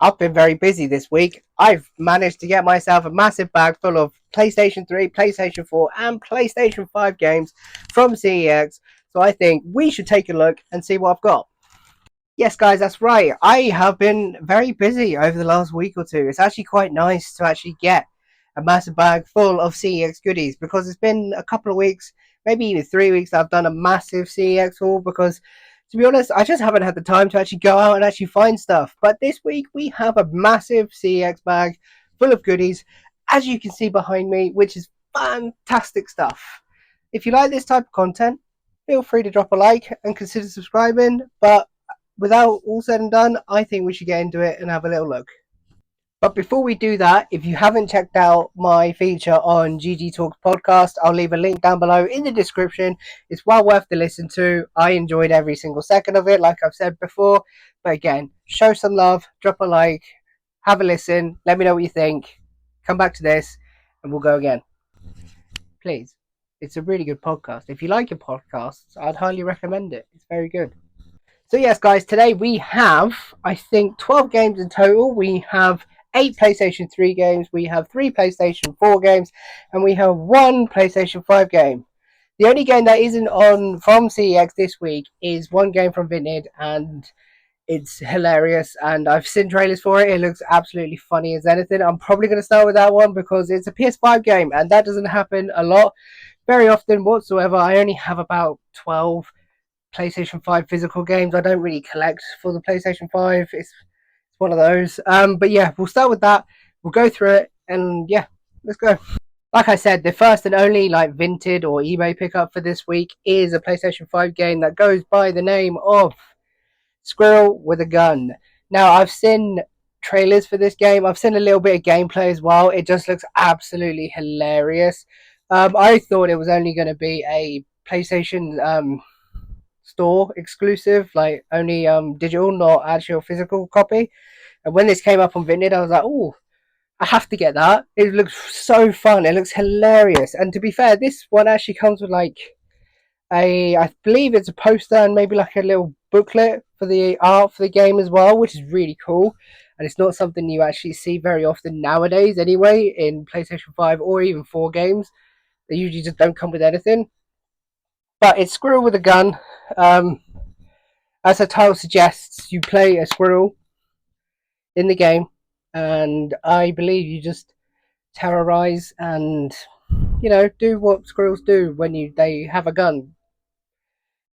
I've been very busy this week. I've managed to get myself a massive bag full of PlayStation 3, PlayStation 4, and PlayStation 5 games from CEX. So I think we should take a look and see what I've got. Yes, guys, that's right. I have been very busy over the last week or two. It's actually quite nice to actually get a massive bag full of CEX goodies because it's been a couple of weeks, maybe even 3 weeks, that I've done a massive CEX haul because, to be honest, I just haven't had the time to actually go out and actually find stuff. But this week we have a massive CEX bag full of goodies, as you can see behind me, which is fantastic stuff. If you like this type of content, feel free to drop a like and consider subscribing. But without all said and done, I think we should get into it and have a little look. But before we do that, if you haven't checked out my feature on GG Talks podcast, I'll leave a link down below in the description. It's well worth the listen to. I enjoyed every single second of it, like I've said before. But again, show some love, drop a like, have a listen, let me know what you think. Come back to this, and we'll go again. Please. It's a really good podcast. If you like your podcasts, I'd highly recommend it. It's very good. So yes, guys, today we have, I think, 12 games in total. We have 8 PlayStation 3 games, we have 3 PlayStation 4 games, and we have 1 PlayStation 5 game. The only game that isn't on from CEX this week is one game from Vinted, and it's hilarious, and I've seen trailers for it. It looks absolutely funny as anything. I'm probably going to start with that one because it's a PS5 game, and that doesn't happen a lot, very often whatsoever. I only have about 12 PlayStation 5 physical games. I don't really collect for the PlayStation 5. It's one of those. But yeah, we'll start with that. We'll go through it, and yeah, let's go. Like I said, the first and only like Vinted or eBay pickup for this week is a PlayStation 5 game that goes by the name of Squirrel with a Gun. Now, I've seen trailers for this game. I've seen a little bit of gameplay as well. It just looks absolutely hilarious. I thought it was only going to be a PlayStation store exclusive, like only digital, not actual physical copy. And when this came up on Vinted, I was like, oh, I have to get that. It looks so fun. It looks hilarious. And to be fair, this one actually comes with like I believe it's a poster and maybe like a little booklet for the art for the game as well, which is really cool. And it's not something you actually see very often nowadays, anyway, in PlayStation 5 or even 4 games. They usually just don't come with anything. But it's Squirrel with a Gun. Um, as the title suggests, you play a squirrel in the game, and I believe you just terrorize and do what squirrels do when they have a gun.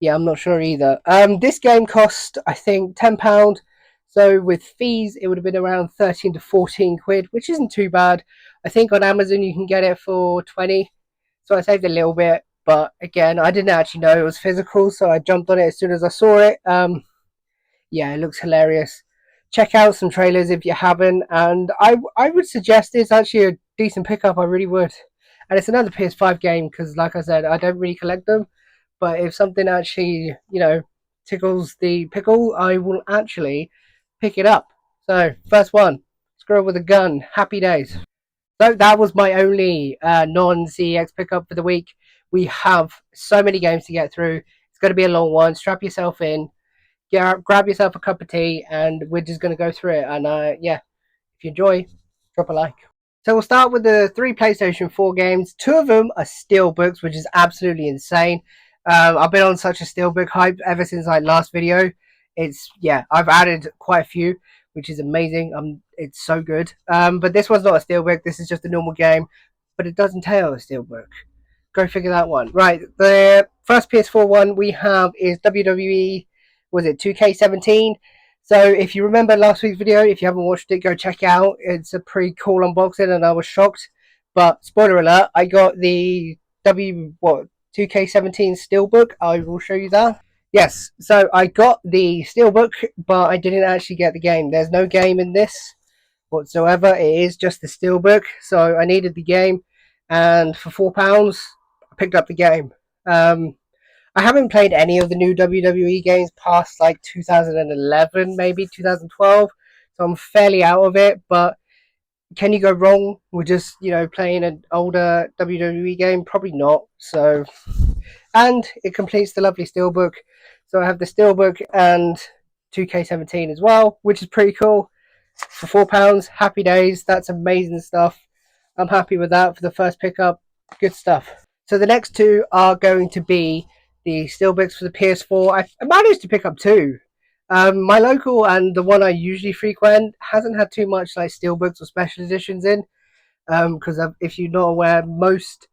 Yeah, I'm not sure either. This game cost, I think, £10. So with fees, it would have been around 13 to 14 quid, which isn't too bad. I think on Amazon you can get it for 20. So I saved a little bit. But again, I didn't actually know it was physical, so I jumped on it as soon as I saw it. Yeah, it looks hilarious. Check out some trailers if you haven't, and I would suggest it's actually a decent pickup. I really would. And it's another PS5 game because, like I said, I don't really collect them. But if something actually, tickles the pickle, I will actually pick it up. So, first one, Squirrel with a Gun. Happy days. So that was my only non-CEX pickup for the week. We have so many games to get through. It's going to be a long one. Strap yourself in. Grab yourself a cup of tea, and we're just going to go through it. And yeah, if you enjoy, drop a like. So we'll start with the 3 PlayStation 4 games. 2 of them are steelbooks, which is absolutely insane. I've been on such a steelbook hype ever since my last video. I've added quite a few, which is amazing. It's so good. But this one's not a steelbook. This is just a normal game, but it does entail a steelbook. Go figure that one. Right, the first PS4 one we have is WWE. Was it 2K17? So if you remember last week's video, if you haven't watched it, go check it out. It's a pretty cool unboxing, and I was shocked. But spoiler alert, I got the 2K17 Steelbook. I will show you that. Yes, so I got the Steelbook, but I didn't actually get the game. There's no game in this whatsoever. It is just the Steelbook. So I needed the game, and for £4, I picked up the game. I haven't played any of the new WWE games past like 2011, maybe 2012. So I'm fairly out of it, but can you go wrong with just, playing an older WWE game? Probably not. So, and it completes the lovely Steelbook. So I have the Steelbook and 2K17 as well, which is pretty cool. for £4. Happy days. That's amazing stuff. I'm happy with that for the first pickup. Good stuff. So the next two are going to be the steelbooks for the PS4. I managed to pick up two. My local and the one I usually frequent hasn't had too much like steelbooks or special editions in. Because if you're not aware, most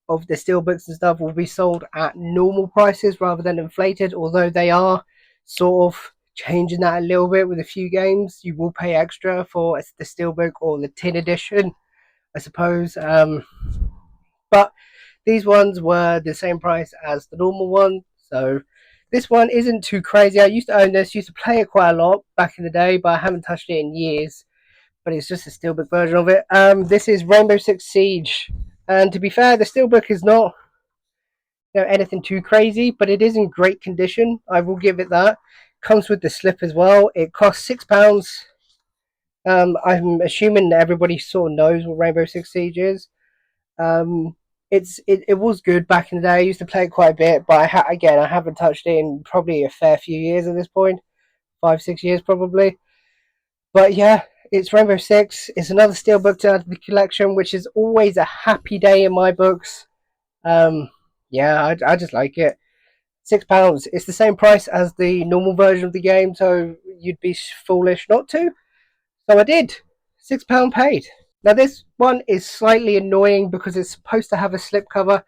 of the steelbooks and stuff will be sold at normal prices rather than inflated. Although they are sort of changing that a little bit with a few games. You will pay extra for the steelbook or the tin edition, I suppose. But these ones were the same price as the normal one, so this one isn't too crazy. I used to own this, used to play it quite a lot back in the day, but I haven't touched it in years. But it's just a steelbook version of it. This is Rainbow Six Siege, and to be fair, the steelbook is not anything too crazy, but it is in great condition. I will give it that. Comes with the slip as well. It costs £6. I'm assuming that everybody sort of knows what Rainbow Six Siege is. Um, it was good back in the day. I used to play it quite a bit, but I haven't touched it in probably a fair few years at this point, 5-6 years probably. But yeah, it's Rainbow Six. It's another steelbook to add to the collection, which is always a happy day in my books. Um, yeah, I just like it. £6. It's the same price as the normal version of the game, so you'd be foolish not to. So I did. £6 paid. Now this one is slightly annoying because it's supposed to have a slipcover,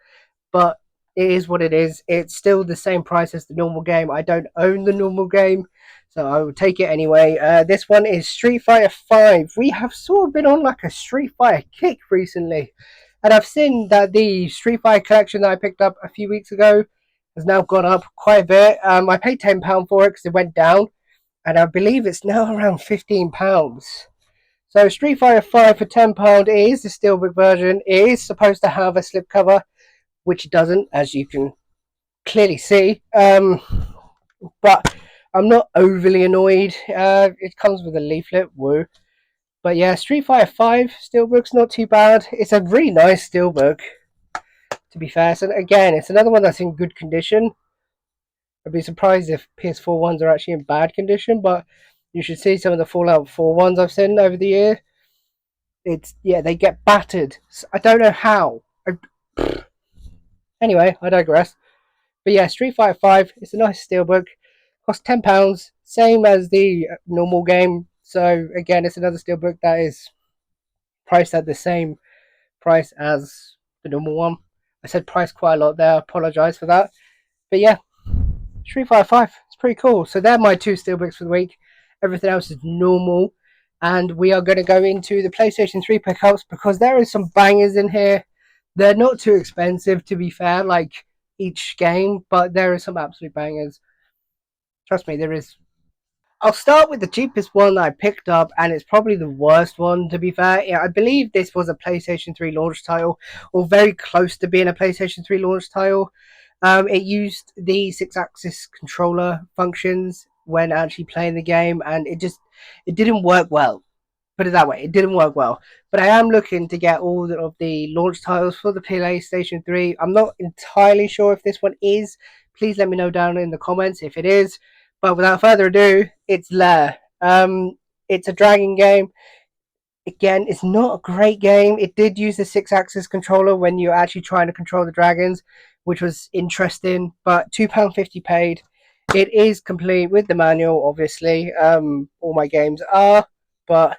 but it is what it is. It's still the same price as the normal game. I don't own the normal game, so I will take it anyway. This one is Street Fighter 5. We have sort of been on like a Street Fighter kick recently, and I've seen that the Street Fighter collection that I picked up a few weeks ago has now gone up quite a bit. I paid £10 for it because it went down, and I believe it's now around £15. So Street Fighter 5 for £10 is the steelbook version. It is supposed to have a slipcover, which it doesn't, as you can clearly see. But I'm not overly annoyed. It comes with a leaflet, woo. But yeah, Street Fighter 5 steelbook's not too bad. It's a really nice steelbook, to be fair. So again, it's another one that's in good condition. I'd be surprised if PS4 ones are actually in bad condition, but you should see some of the Fallout 4 ones I've seen over the year. They get battered. I don't know how. Anyway, I digress. But yeah, Street Fighter 5, it's a nice steelbook. Costs £10, same as the normal game. So again, it's another steelbook that is priced at the same price as the normal one. I said price quite a lot there. I apologise for that. But yeah, Street Fighter 5, it's pretty cool. So they're my two steelbooks for the week. Everything else is normal. And we are going to go into the PlayStation 3 pickups because there are some bangers in here. They're not too expensive, to be fair, like each game, but there are some absolute bangers. Trust me, there is. I'll start with the cheapest one that I picked up, and it's probably the worst one, to be fair. Yeah, I believe this was a PlayStation 3 launch title, or very close to being a PlayStation 3 launch title. It used the 6-axis controller functions when actually playing the game, and it didn't work well. Put it that way, it didn't work well. But I am looking to get all of the launch titles for the PlayStation 3. I'm not entirely sure if this one is. Please let me know down in the comments if it is. But without further ado, it's Lair. It's a dragon game. Again, it's not a great game. It did use the 6-axis controller when you're actually trying to control the dragons, which was interesting. But £2.50 paid. It is complete with the manual, obviously. All my games are. But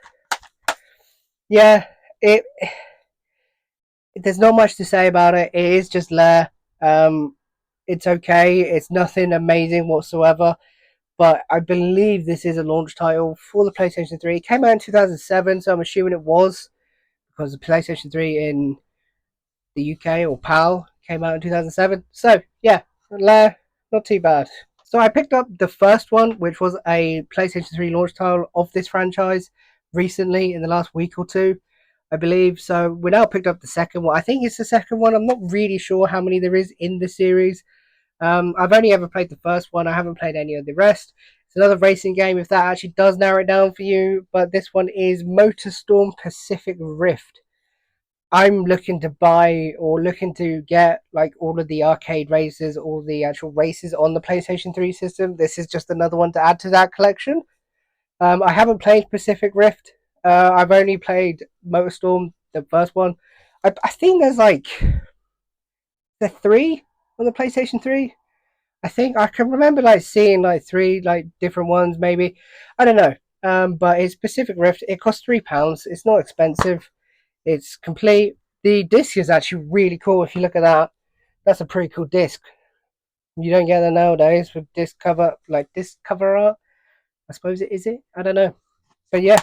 yeah, there's not much to say about it. It is just Lair. It's okay. It's nothing amazing whatsoever. But I believe this is a launch title for the PlayStation 3. It came out in 2007, so I'm assuming it was because the PlayStation 3 in the UK or PAL came out in 2007. So yeah, Lair, not too bad. So I picked up the first one, which was a PlayStation 3 launch title of this franchise recently in the last week or two, I believe. So we now picked up the second one. I think it's the second one. I'm not really sure how many there is in the series. I've only ever played the first one. I haven't played any of the rest. It's another racing game if that actually does narrow it down for you. But this one is MotorStorm Pacific Rift. I'm looking to buy or looking to get like all of the arcade races, all the actual races on the PlayStation 3 system. This is just another one to add to that collection. I haven't played Pacific Rift. I've only played Motorstorm, the first one. I think there's like the three on the PlayStation 3. I think I can remember like seeing like three like different ones maybe. I don't know. But it's Pacific Rift. It costs £3. It's not expensive. It's complete. The disc is actually really cool. If you look at that, that's a pretty cool disc. You don't get that nowadays with disc cover like disc cover art. I suppose it is it. I don't know. But yeah,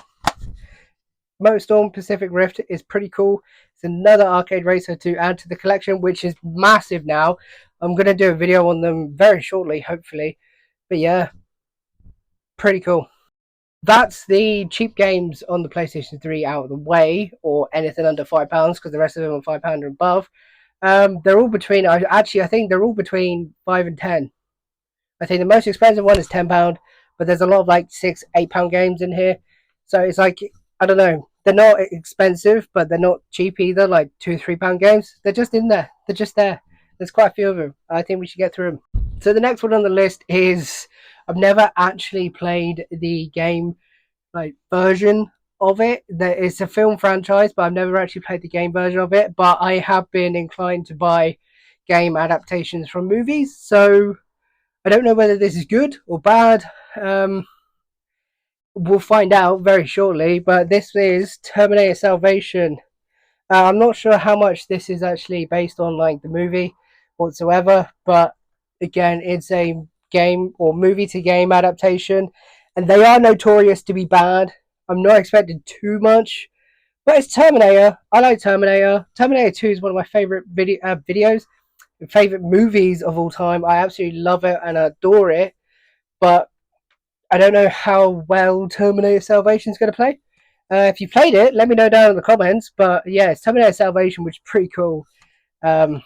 Motorstorm Pacific Rift is pretty cool. It's another arcade racer to add to the collection, which is massive now. I'm gonna do a video on them very shortly, hopefully. But yeah, pretty cool. That's the cheap games on the PlayStation 3 out of the way, or anything under £5, because the rest of them are £5 and above. They're all between. I think they're all between 5 and 10. I think the most expensive one is £10, but there's a lot of like £6, £8 games in here. So it's like, I don't know. They're not expensive, but they're not cheap either. Like £2, £3 games. They're just in there. They're just there. There's quite a few of them. I think we should get through them. So the next one on the list is, I've never actually played the game like version of it. It's a film franchise, but I've never actually played the game version of it. But I have been inclined to buy game adaptations from movies. So I don't know whether this is good or bad. We'll find out very shortly. But this is Terminator Salvation. I'm not sure how much this is actually based on like the movie whatsoever, but again, it's a game or movie to game adaptation, and they are notorious to be bad. I'm not expecting too much, but it's Terminator. I like Terminator. Terminator 2 is one of my favorite videos, favorite movies of all time. I absolutely love it and adore it, but I don't know how well Terminator Salvation is going to play. If you played it, let me know down in the comments. But yeah, it's Terminator Salvation, which is pretty cool. Um,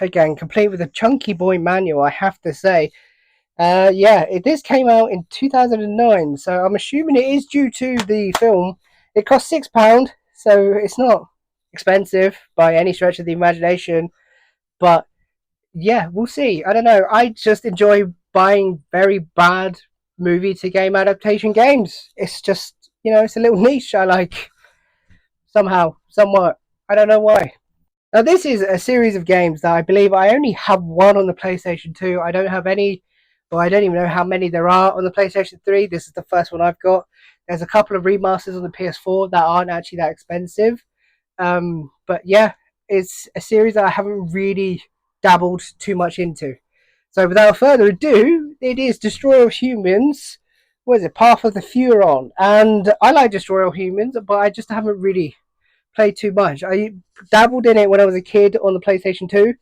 Again, complete with a chunky boy manual, I have to say. This came out in 2009, so I'm assuming it is due to the film. It cost £6, so it's not expensive by any stretch of the imagination. But yeah, we'll see. I don't know. I just enjoy buying very bad movie to game adaptation games. It's just, it's a little niche I like somehow, somewhat. I don't know why. Now, this is a series of games that I believe I only have one on the PlayStation 2. I don't have any, or I don't even know how many there are on the PlayStation 3. This is the first one I've got. There's a couple of remasters on the PS4 that aren't actually that expensive. But yeah, it's a series that I haven't really dabbled too much into. So without further ado, it is Destroy All Humans. What is it? Path of the Furon. And I like Destroy All Humans, but I just haven't really played too much. I dabbled in it when I was a kid on the PlayStation 2,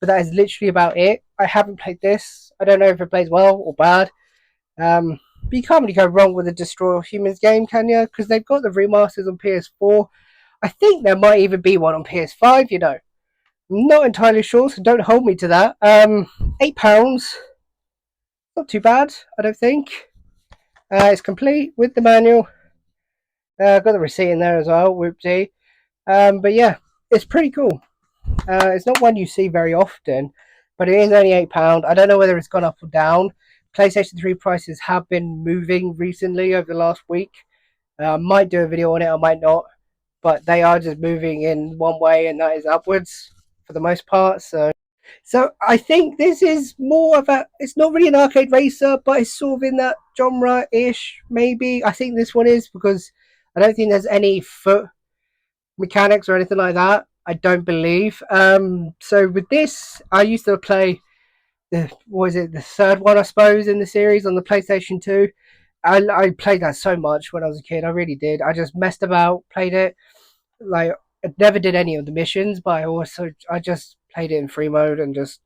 but that is literally about it. I haven't played this. I don't know if it plays well or bad. But you can't really go wrong with a Destroy All Humans game, can you? Because they've got the remasters on PS4. I think there might even be one on PS5, I'm not entirely sure, so don't hold me to that. £8, not too bad, I don't think. It's complete with the manual. Got the receipt in there as well, whoopsie. But yeah, it's pretty cool. It's not one you see very often, but it is only £8. I don't know whether it's gone up or down. PlayStation 3 prices have been moving recently over the last week. I might do a video on it, I might not, but they are just moving in one way, and that is upwards for the most part. So I think this is more of a. It's not really an arcade racer, but it's sort of in that genre-ish. Maybe I think this one is because I don't think there's any foot mechanics or anything like that. I don't believe. So with this, I used to play the third one, I suppose, in the series on the PlayStation 2. I played that so much when I was a kid. I really did. I just messed about, played it. Like I never did any of the missions, but I just played it in free mode and just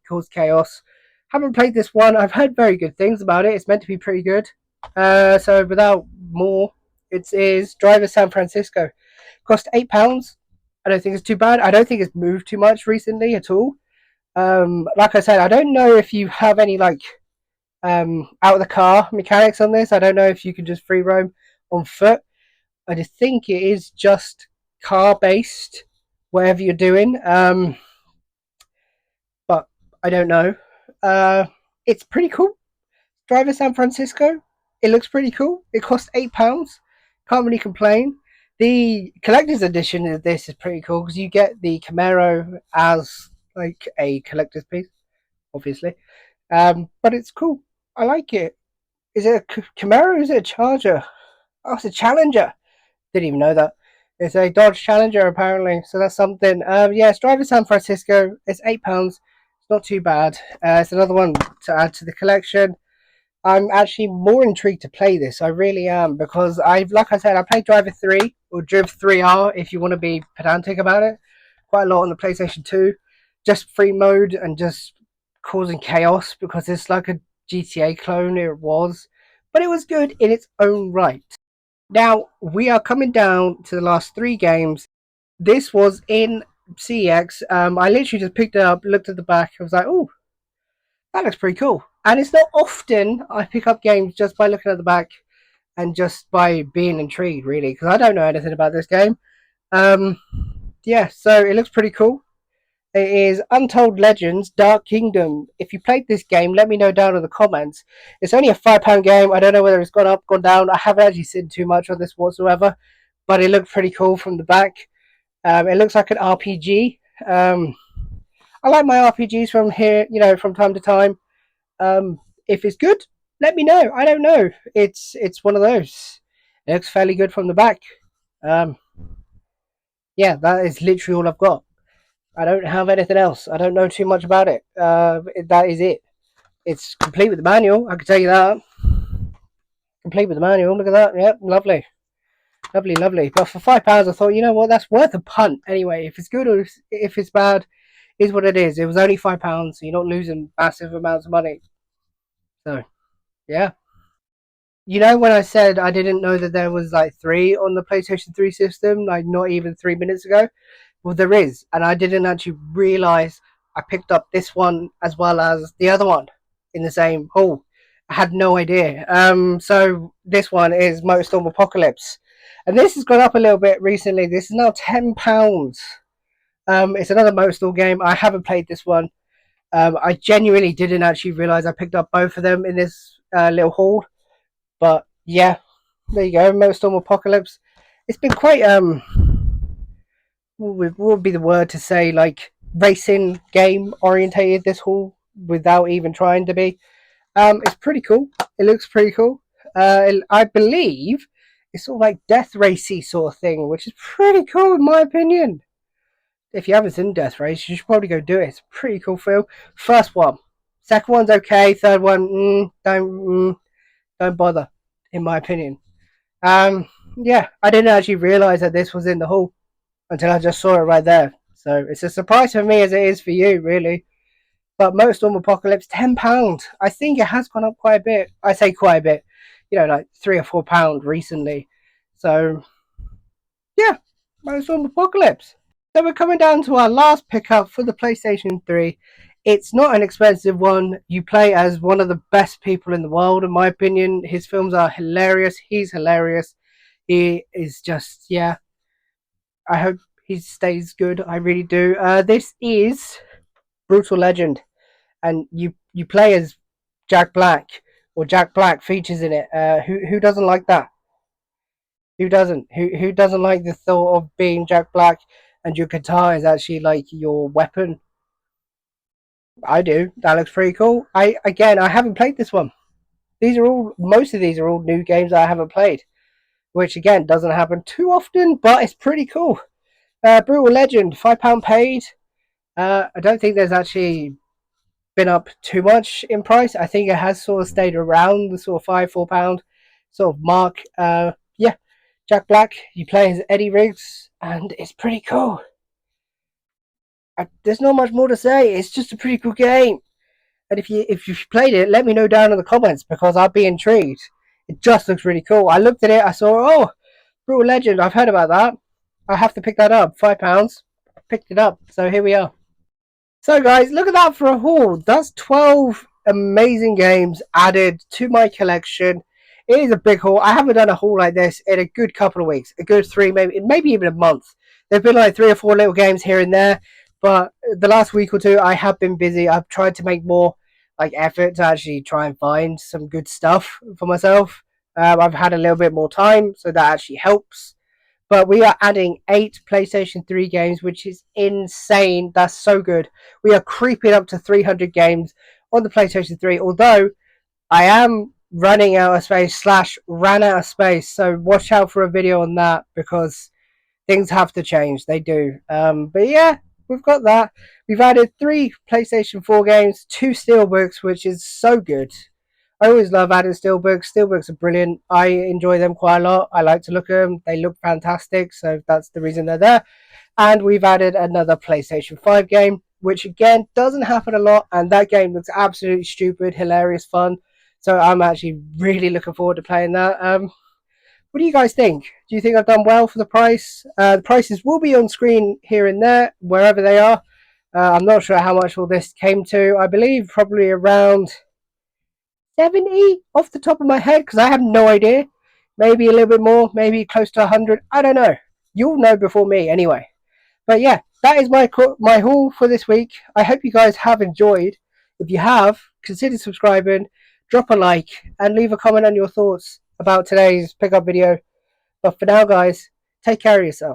caused chaos. Haven't played this one. I've heard very good things about it. It's meant to be pretty good. So without more, it is Driver San Francisco. Cost £8. I don't think it's too bad. I don't think it's moved too much recently at all. Like I said, I don't know if you have any like out of the car mechanics on this. I don't know if you can just free roam on foot. I just think it is just car based, whatever you're doing. But I don't know. It's pretty cool. Driver San Francisco. It looks pretty cool. It cost £8. Can't really complain. The collector's edition of this is pretty cool because you get the Camaro as like a collector's piece, obviously. But it's cool. I like it. Is it a Camaro? Or is it a Charger? Oh, it's a Challenger. Didn't even know that. It's a Dodge Challenger apparently, so that's something. Yeah, it's driving San Francisco. It's £8. It's not too bad. It's another one to add to the collection. I'm actually more intrigued to play this. I really am because like I said, I played Driver 3 or Driv 3R if you want to be pedantic about it. Quite a lot on the PlayStation 2, just free mode and just causing chaos because it's like a GTA clone. It was, but it was good in its own right. Now we are coming down to the last three games. This was in CEX. I literally just picked it up, looked at the back, I was like, oh, that looks pretty cool. And it's not often I pick up games just by looking at the back and just by being intrigued, really, because I don't know anything about this game. Um, yeah, so it looks pretty cool. It is Untold Legends Dark Kingdom. If you played this game, let me know down in the comments. It's only a £5 game. I don't know whether it's gone up, gone down. I haven't actually seen too much of this whatsoever, but it looked pretty cool from the back. It looks like an RPG. I like my RPGs from here, from time to time. If it's good, let me know. I don't know. It's one of those. It looks fairly good from the back. Um, yeah, that is literally all I've got. I don't have anything else. I don't know too much about it. That is it. It's complete with the manual. I can tell you that. Complete with the manual. Look at that. Yep, lovely, lovely, lovely. But for £5, I thought, you know what, that's worth a punt anyway. If it's good or if it's bad, is what it is. It was only £5, so you're not losing massive amounts of money. So yeah. When I said I didn't know that there was like three on the PlayStation 3 system, like not even 3 minutes ago? Well, there is, and I didn't actually realize I picked up this one as well as the other one in the same haul. I had no idea. So this one is Motorstorm Apocalypse, and this has gone up a little bit recently. This is now £10. It's another Motorstorm game. I haven't played this one. I genuinely didn't actually realize I picked up both of them in this little haul. But yeah, there you go. Motorstorm Apocalypse. It's been quite what would be the word to say, like racing game orientated this haul without even trying to be. It's pretty cool. It looks pretty cool. I believe it's sort of like death racy sort of thing, which is pretty cool in my opinion. If you haven't seen Death Race, you should probably go do it. It's a pretty cool film. First one, second one's okay. Third one, don't bother, in my opinion. Yeah, I didn't actually realize that this was in the hall until I just saw it right there. So it's a surprise for me as it is for you, really. But Motorstorm Apocalypse, £10. I think it has gone up quite a bit. I say quite a bit, like £3 or £4 recently. So yeah, Motorstorm Apocalypse. So we're coming down to our last pickup for the PlayStation 3. It's not an expensive one. You play as one of the best people in the world, in my opinion. His films are hilarious. He's hilarious. He is just, yeah. I hope he stays good. I really do. This is Brutal Legend, and you play as Jack Black, or Jack Black features in it. Who doesn't like that? Who doesn't? Who doesn't like the thought of being Jack Black and your guitar is actually like your weapon? I do. That looks pretty cool. I haven't played this one. Most of these are all new games I haven't played, which again doesn't happen too often, but it's pretty cool. Brutal Legend, £5 paid. I don't think there's actually been up too much in price. I think it has sort of stayed around the sort of £4 sort of mark. Yeah, Jack Black, you play as Eddie Riggs, and it's pretty cool. There's not much more to say. It's just a pretty cool game. And if you've played it, let me know down in the comments because I'd be intrigued. It just looks really cool. I looked at it, I saw, oh, Brutal Legend, I've heard about that. I have to pick that up. £5. Picked it up. So here we are. So guys, look at that for a haul. That's 12 amazing games added to my collection. It is a big haul. I haven't done a haul like this in a good couple of weeks. A good three, maybe even a month. There've been like 3 or 4 little games here and there. But the last week or two, I have been busy. I've tried to make more like effort to actually try and find some good stuff for myself. I've had a little bit more time, so that actually helps. But we are adding 8 PlayStation 3 games, which is insane. That's so good. We are creeping up to 300 games on the PlayStation 3, although I am running out of space slash ran out of space. So watch out for a video on that because things have to change. They do. But yeah, we've got that. We've added 3 PlayStation 4 games, 2 Steelbooks, which is so good. I always love adding Steelbooks. Steelbooks are brilliant. I enjoy them quite a lot. I like to look at them. They look fantastic, so that's the reason they're there. And we've added another PlayStation 5 game, which again doesn't happen a lot, and that game looks absolutely stupid, hilarious, fun. So I'm actually really looking forward to playing that. What do you guys think? Do you think I've done well for the price? The prices will be on screen here and there, wherever they are. I'm not sure how much all this came to. I believe probably around 70 off the top of my head because I have no idea. Maybe a little bit more, maybe close to 100. I don't know. You'll know before me anyway. But yeah, that is my haul for this week. I hope you guys have enjoyed. If you have, consider subscribing, drop a like, and leave a comment on your thoughts about today's pickup video. But for now, guys, take care of yourself.